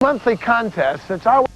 monthly contest. It's our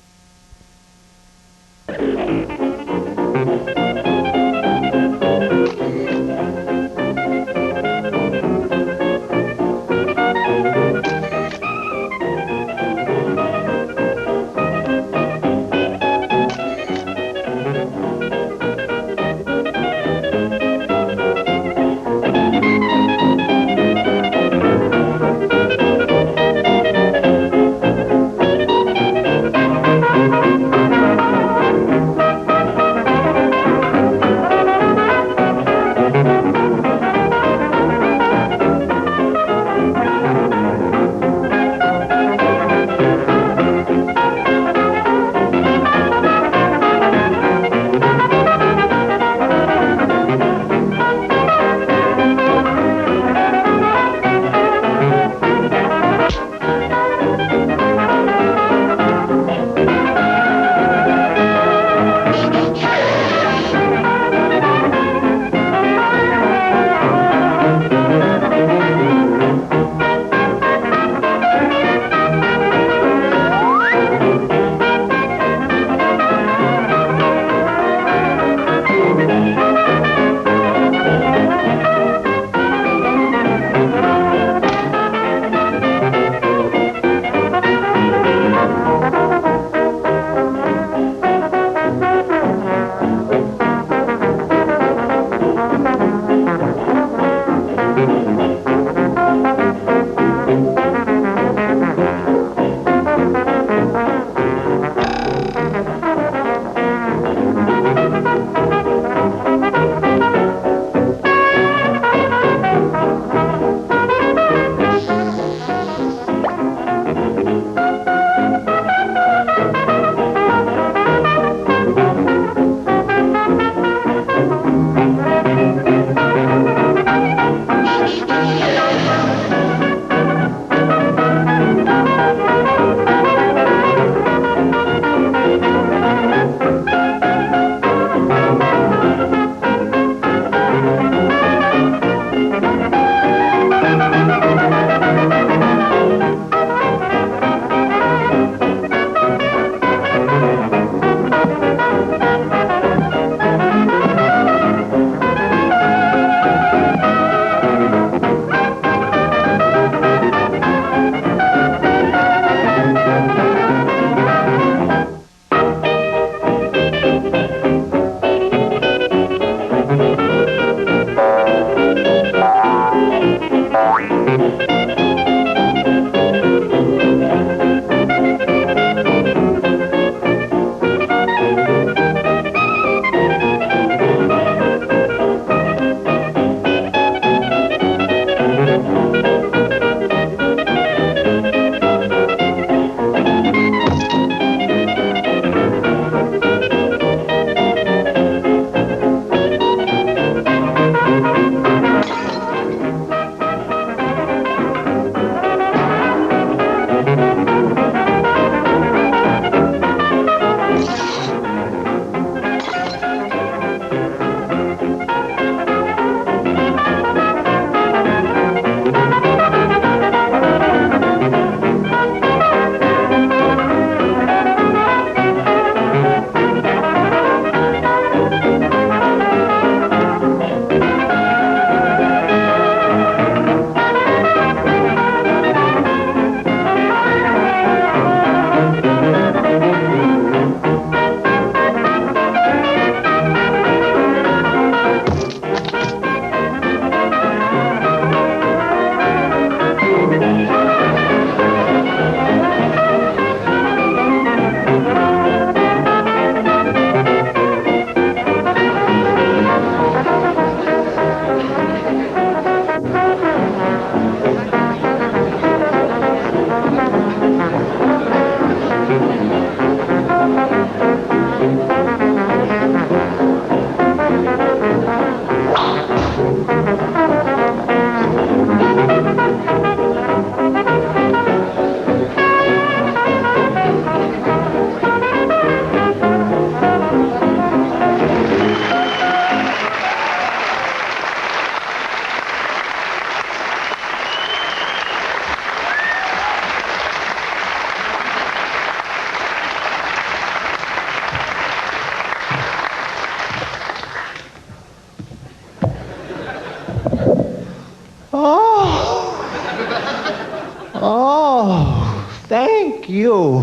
thank you.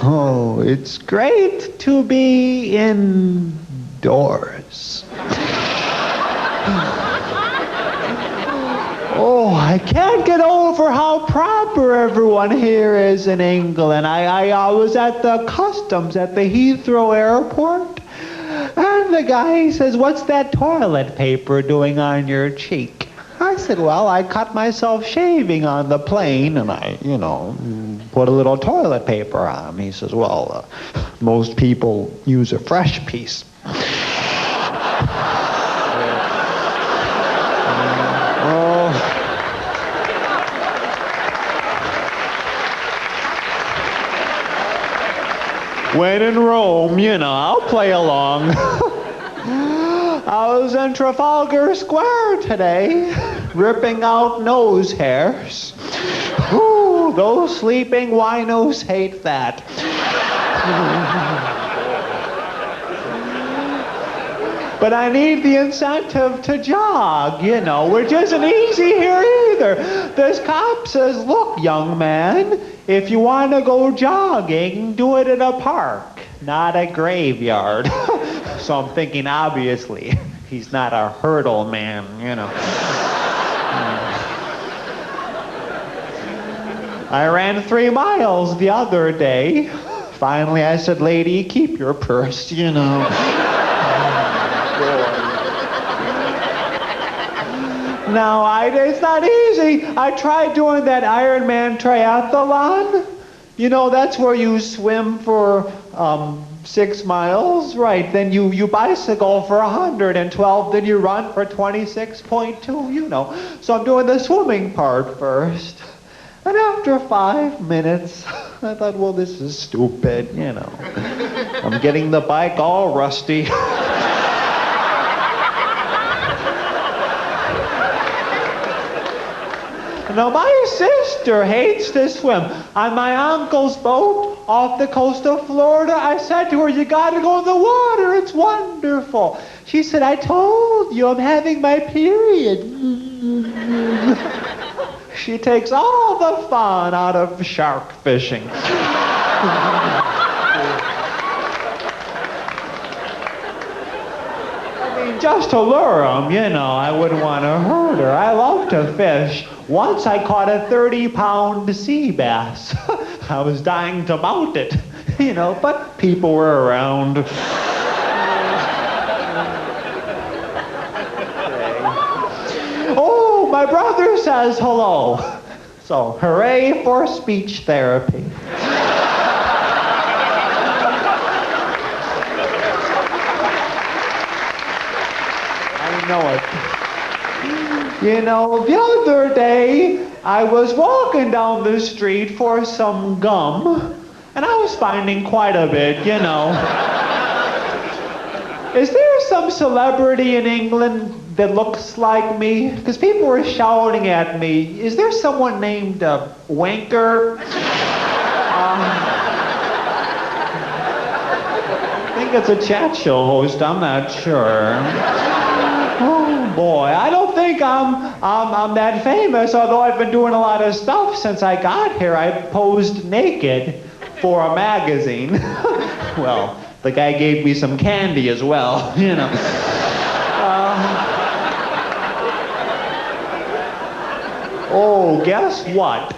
Oh, it's great to be indoors. Oh, I can't get over how proper everyone here is in England. I was at the customs at the Heathrow Airport, and the guy says, "What's that toilet paper doing on your cheek?" I said, "Well, I cut myself shaving on the plane, and I, put a little toilet paper on." He says, "Well, most people use a fresh piece." When in Rome, I'll play along. I was in Trafalgar Square today, ripping out nose hairs. Ooh, those sleeping winos hate that. But I need the incentive to jog, which isn't easy here either. This cop says, "Look, young man, if you want to go jogging, do it in a park, not a graveyard." So I'm thinking, obviously, he's not a hurdle man, I ran 3 miles the other day. Finally, I said, "Lady, keep your purse, Now, it's not easy. I tried doing that Ironman triathlon. That's where you swim for 6 miles, right? Then you bicycle for 112, then you run for 26.2, So I'm doing the swimming part first. And after 5 minutes, I thought, well, this is stupid, I'm getting the bike all rusty. Now, my sister hates to swim. On my uncle's boat off the coast of Florida, I said to her, "You gotta go in the water, it's wonderful." She said, "I told you I'm having my period." She takes all the fun out of shark fishing. Just to lure them, I wouldn't want to hurt her. I love to fish. Once I caught a 30-pound sea bass. I was dying to mount it, but people were around. Oh, my brother says hello. So, hooray for speech therapy. Know it. The other day, I was walking down the street for some gum, and I was finding quite a bit, Is there some celebrity in England that looks like me? Because people were shouting at me. Is there someone named Wanker? I think it's a chat show host, I'm not sure. Oh boy, I don't think I'm that famous, although I've been doing a lot of stuff since I got here. I posed naked for a magazine. Well, the guy gave me some candy as well, Oh, guess what?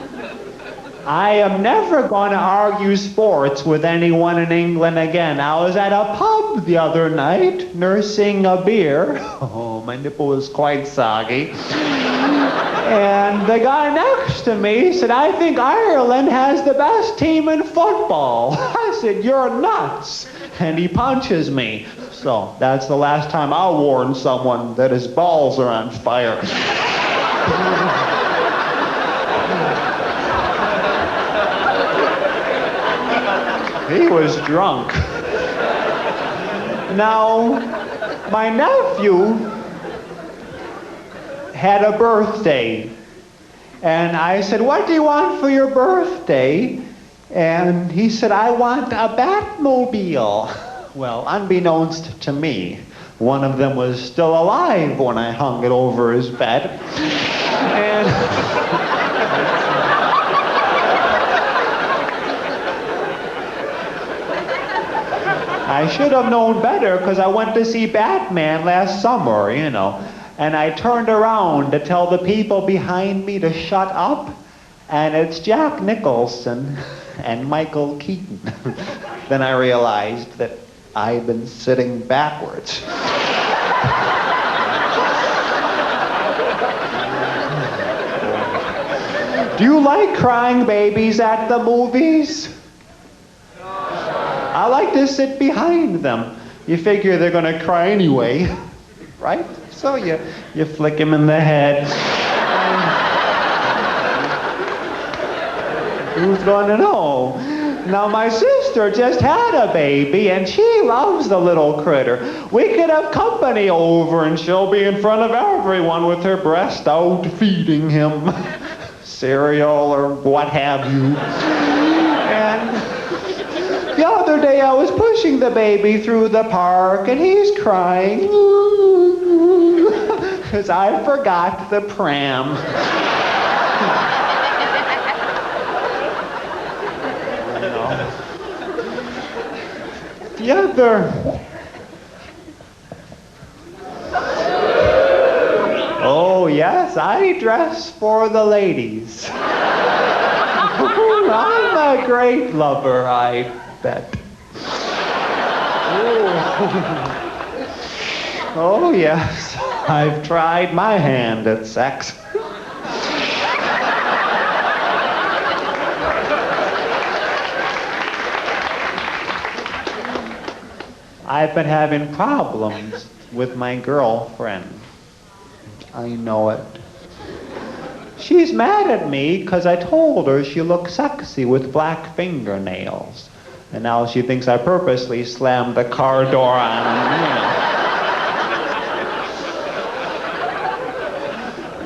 I am never going to argue sports with anyone in England again. I was at a pub the other night, nursing a beer. Oh, my nipple was quite soggy. And the guy next to me said, "I think Ireland has the best team in football." I said, "You're nuts." And he punches me. So that's the last time I'll warn someone that his balls are on fire. He was drunk. Now, my nephew had a birthday. And I said, "What do you want for your birthday?" And he said, "I want a Batmobile." Well, unbeknownst to me, one of them was still alive when I hung it over his bed. And I should have known better because I went to see Batman last summer, you know. And I turned around to tell the people behind me to shut up. And it's Jack Nicholson and Michael Keaton. Then I realized that I'd been sitting backwards. Do you like crying babies at the movies? I like to sit behind them. You figure they're going to cry anyway, right? So you flick him in the head. Who's going to know? Now, my sister just had a baby, and she loves the little critter. We could have company over, and she'll be in front of everyone with her breast out feeding him cereal or what have you. And the other day, I was pushing the baby through the park, and he's crying because I forgot the pram. The other... Oh, yes, I dress for the ladies. I'm a great lover, I bet. Oh, yes, I've tried my hand at sex. I've been having problems with my girlfriend. I know it. She's mad at me because I told her she looked sexy with black fingernails. And now she thinks I purposely slammed the car door on her.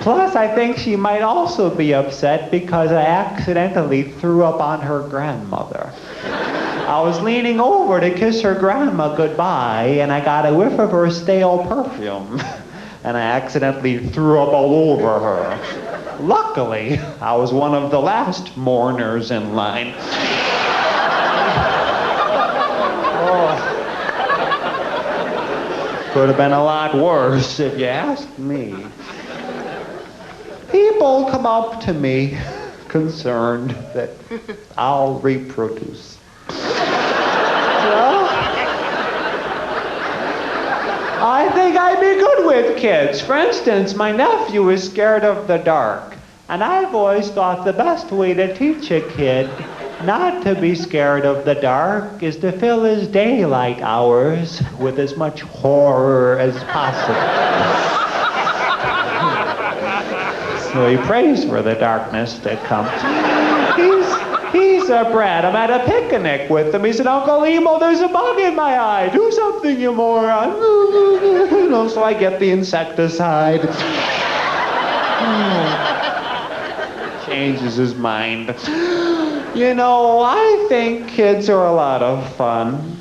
Plus, I think she might also be upset because I accidentally threw up on her grandmother. I was leaning over to kiss her grandma goodbye, and I got a whiff of her stale perfume, and I accidentally threw up all over her. Luckily, I was one of the last mourners in line. Oh. Could have been a lot worse if you asked me. People come up to me concerned that I'll reproduce. Well, I think I'd be good with kids. For instance, my nephew is scared of the dark. And I've always thought the best way to teach a kid not to be scared of the dark is to fill his daylight hours with as much horror as possible. So he prays for the darkness to come. He's a brat. I'm at a picnic with him. He said, Uncle Emo, there's a bug in my eye. Do something, you moron. You know, so I get the insecticide. Changes his mind. You know, I think kids are a lot of fun.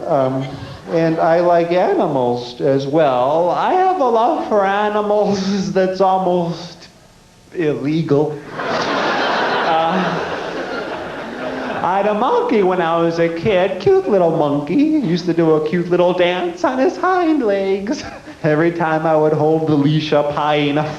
And I like animals as well. I have a love for animals that's almost illegal. I had a monkey when I was a kid, cute little monkey. He used to do a cute little dance on his hind legs every time I would hold the leash up high enough.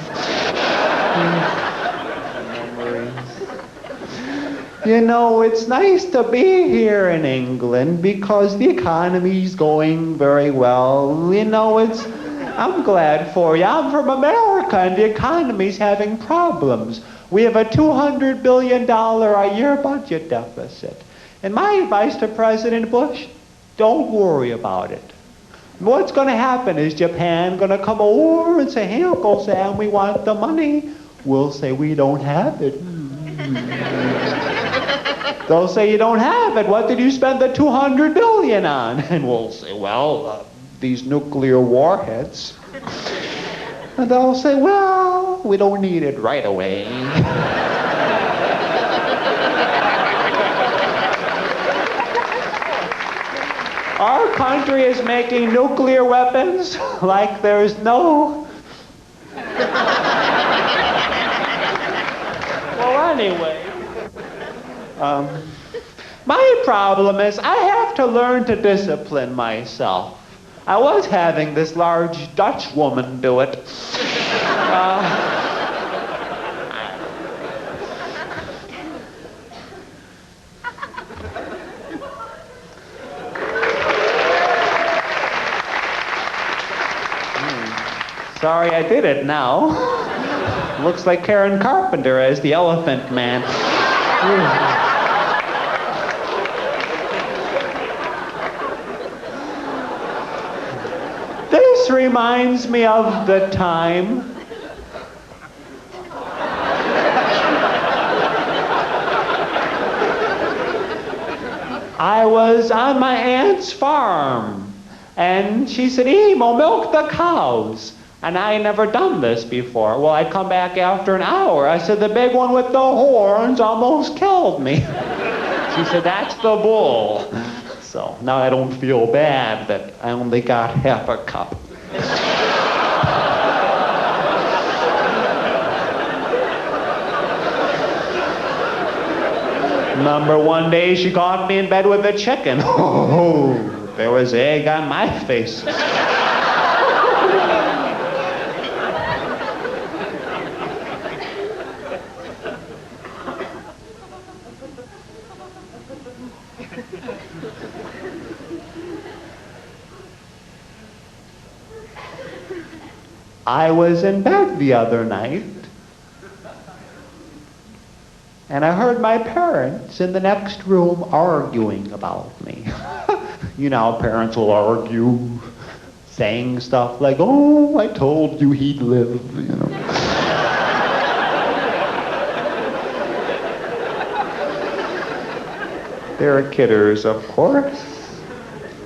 You know, it's nice to be here in England because the economy's going very well. You know, I'm glad for you. I'm from America and the economy's having problems. We have a $200 billion a year budget deficit. And my advice to President Bush, don't worry about it. What's going to happen is Japan going to come over and say, hey, Uncle Sam, we want the money. We'll say we don't have it. They'll say you don't have it. What did you spend the $200 billion on? And we'll say, well, these nuclear warheads. And they'll say, well, we don't need it right away. Our country is making nuclear weapons like there's no... Well, anyway, My problem is I have to learn to discipline myself. I was having this large Dutch woman do it. Sorry I did it now. Looks like Karen Carpenter as the Elephant Man. This reminds me of the time I was on my aunt's farm, and she said, Emo, milk the cows. And I had never done this before. Well, I come back after an hour. I said, the big one with the horns almost killed me. She said, that's the bull. So now I don't feel bad that I only got half a cup. Remember one day she caught me in bed with a chicken. Oh, there was egg on my face. I was in bed the other night, and I heard my parents in the next room arguing about me. You know, parents will argue, saying stuff like, oh, I told you he'd live, you know. They're kidders, of course.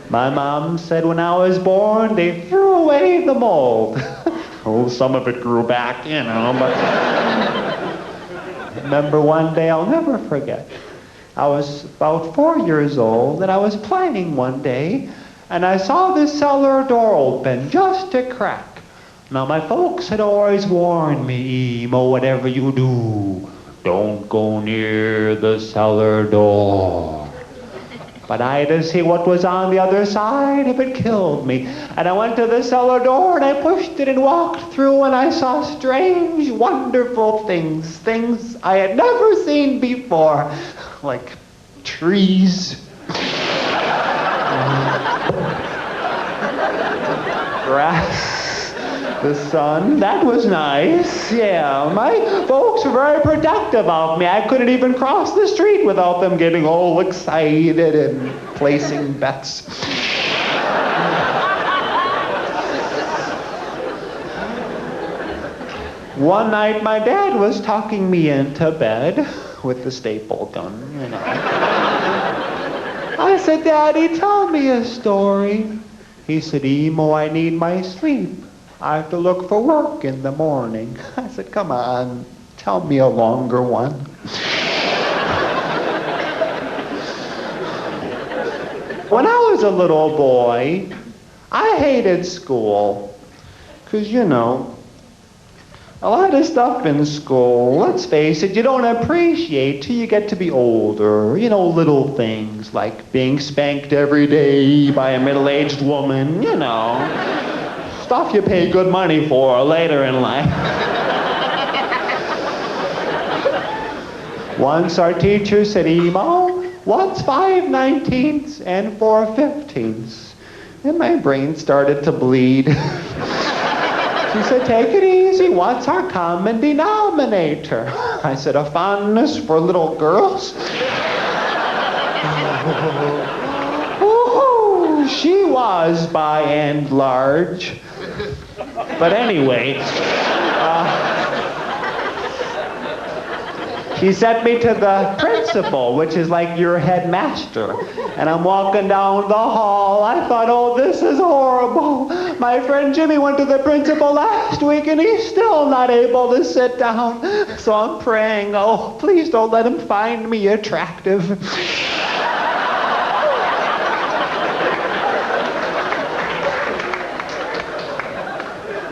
My mom said when I was born, they threw away the mold. Oh, some of it grew back, you know, but... Remember one day, I'll never forget. I was about 4 years old, and I was playing one day, and I saw the cellar door open, just a crack. Now, my folks had always warned me, Emo, whatever you do, don't go near the cellar door. But I had to see what was on the other side if it killed me. And I went to the cellar door and I pushed it and walked through, and I saw strange, wonderful things. Things I had never seen before. Like trees. Grass. The sun. That was nice. Yeah, my folks were very protective of me. I couldn't even cross the street without them getting all excited and placing bets. One night my dad was talking me into bed with the staple gun, you know. I said, Daddy, tell me a story. He said, Emo, I need my sleep. I have to look for work in the morning. I said, come on, tell me a longer one. When I was a little boy, I hated school. 'Cause, you know, a lot of stuff in school, let's face it, you don't appreciate till you get to be older. You know, little things like being spanked every day by a middle-aged woman, you know. Stuff you pay good money for later in life. Once our teacher said, Emo, what's 5/19 and 4/15? And my brain started to bleed. She said, take it easy, what's our common denominator? I said, a fondness for little girls. Ooh, she was by and large. But anyway, she sent me to the principal, which is like your headmaster. And I'm walking down the hall. I thought, oh, this is horrible. My friend Jimmy went to the principal last week, and he's still not able to sit down. So I'm praying, oh, please don't let him find me attractive.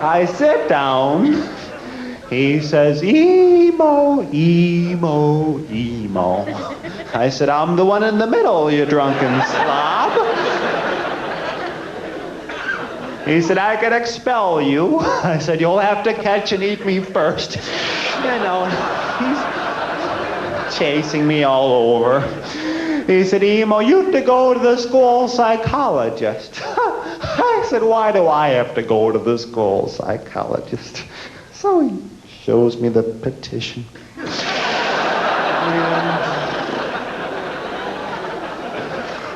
I sit down. He says, Emo, Emo, Emo. I said, I'm the one in the middle, you drunken slob. He said, I can expel you. I said, you'll have to catch and eat me first. You know, he's chasing me all over. He said, Emo, you have to go to the school psychologist. I said, why do I have to go to the school psychologist? So he shows me the petition.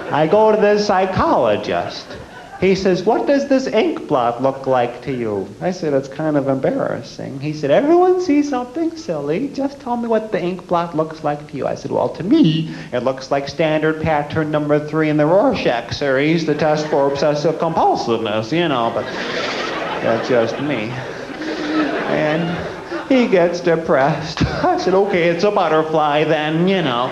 I go to the psychologist. He says, what does this ink blot look like to you? I said, it's kind of embarrassing. He said, everyone sees something silly. Just tell me what the ink blot looks like to you. I said, well, to me, it looks like standard pattern number 3 in the Rorschach series, the test for obsessive compulsiveness, you know, but that's just me. And he gets depressed. I said, okay, it's a butterfly then, you know.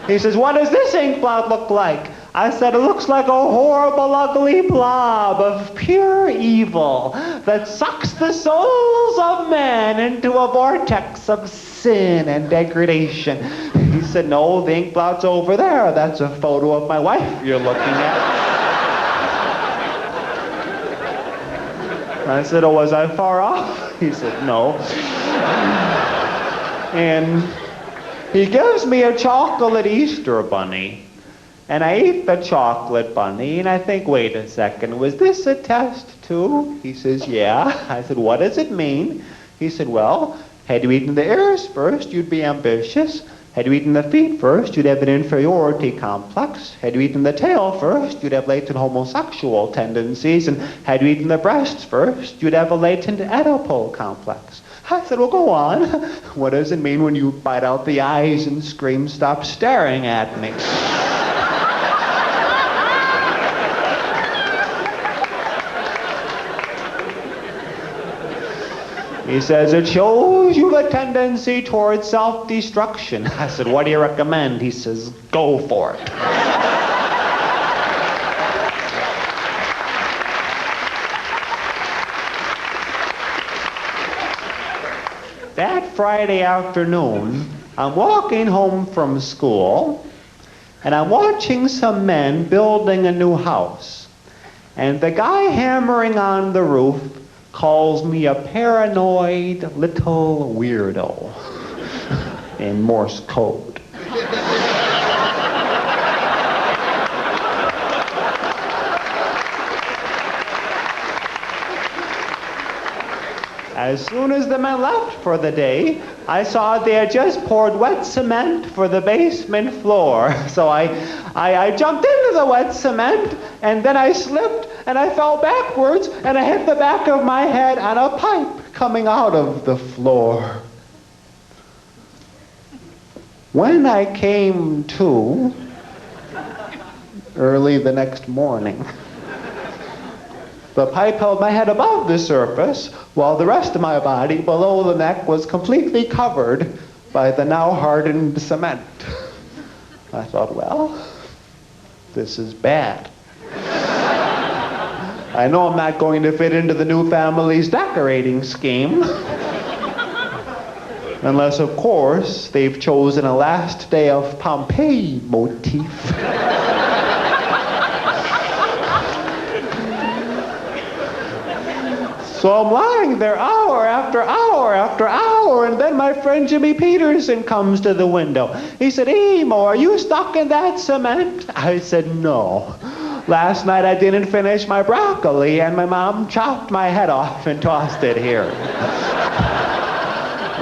He says, what does this ink blot look like? I said, it looks like a horrible, ugly blob of pure evil that sucks the souls of men into a vortex of sin and degradation. He said, no, the ink blot's over there. That's a photo of my wife you're looking at. I said, oh, was I far off? He said, no. And he gives me a chocolate Easter bunny. And I eat the chocolate bunny, and I think, wait a second, was this a test too? He says, yeah. I said, what does it mean? He said, well, had you eaten the ears first, you'd be ambitious. Had you eaten the feet first, you'd have an inferiority complex. Had you eaten the tail first, you'd have latent homosexual tendencies. And had you eaten the breasts first, you'd have a latent Oedipal complex. I said, well, go on. What does it mean when you bite out the eyes and scream, stop staring at me? He says, it shows you have a tendency towards self-destruction. I said, what do you recommend? He says, go for it. That Friday afternoon, I'm walking home from school, and I'm watching some men building a new house. And the guy hammering on the roof calls me a paranoid little weirdo in Morse code. As soon as the men left for the day, I saw they had just poured wet cement for the basement floor. So I jumped into the wet cement, and then I slipped, and I fell backwards, and I hit the back of my head on a pipe coming out of the floor. When I came to, early the next morning, the pipe held my head above the surface, while the rest of my body below the neck was completely covered by the now hardened cement. I thought, well, this is bad. I know I'm not going to fit into the new family's decorating scheme. Unless, of course, they've chosen a Last Day of Pompeii motif. So I'm lying there hour after hour after hour, and then my friend Jimmy Peterson comes to the window. He said, Emo, are you stuck in that cement? I said, no. Last night I didn't finish my broccoli, and my mom chopped my head off and tossed it here.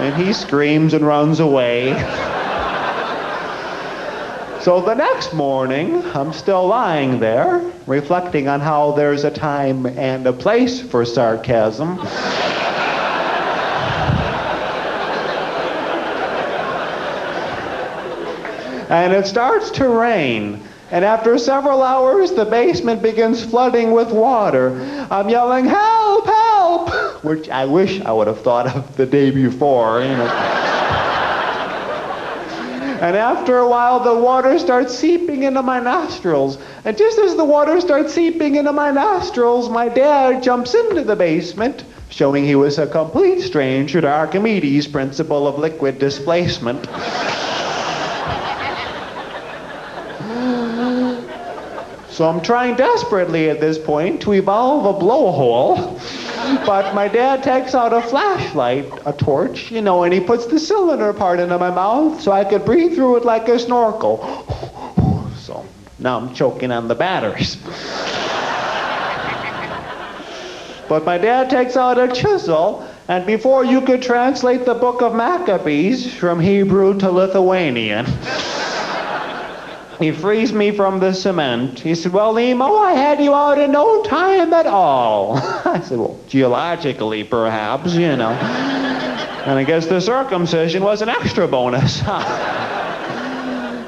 And he screams and runs away. So the next morning, I'm still lying there, reflecting on how there's a time and a place for sarcasm. And it starts to rain. And after several hours, the basement begins flooding with water. I'm yelling, help, help! Which I wish I would have thought of the day before, you know. And after a while, the water starts seeping into my nostrils. And just as the water starts seeping into my nostrils, my dad jumps into the basement, showing he was a complete stranger to Archimedes' principle of liquid displacement. So I'm trying desperately at this point to evolve a blowhole. But my dad takes out a flashlight, a torch, you know, and he puts the cylinder part into my mouth so I could breathe through it like a snorkel. So now I'm choking on the batteries. But my dad takes out a chisel, and before you could translate the book of Maccabees from Hebrew to Lithuanian, he frees me from the cement. He said, well, Emo, I had you out in no time at all. I said, well, geologically, perhaps, you know. And I guess the circumcision was an extra bonus.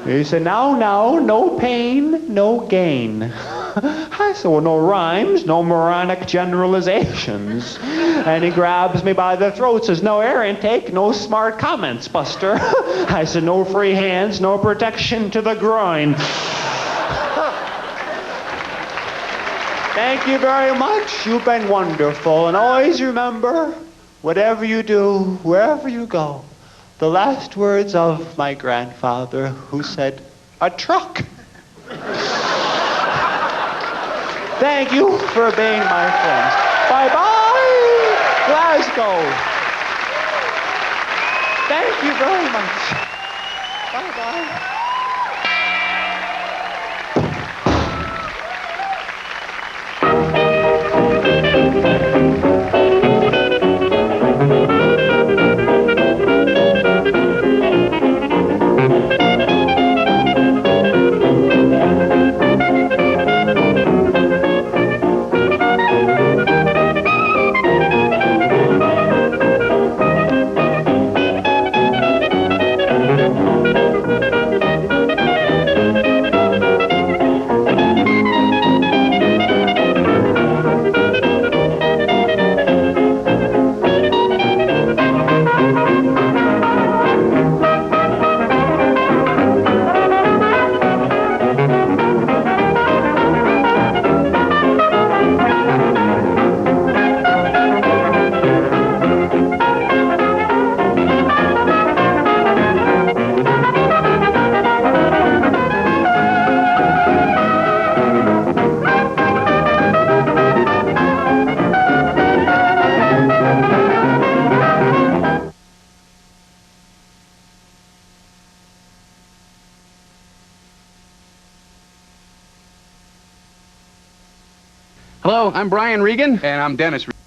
He said, now, no pain, no gain. I said, well, no rhymes, no moronic generalizations. And he grabs me by the throat, says, no air intake, no smart comments, Buster. I said, no free hands, no protection to the groin. Thank you very much. You've been wonderful. And always remember, whatever you do, wherever you go, the last words of my grandfather, who said, a truck. Thank you for being my friends. Bye-bye, Glasgow. Thank you very much. Bye-bye. Hello, I'm Brian Regan. And I'm Dennis Regan.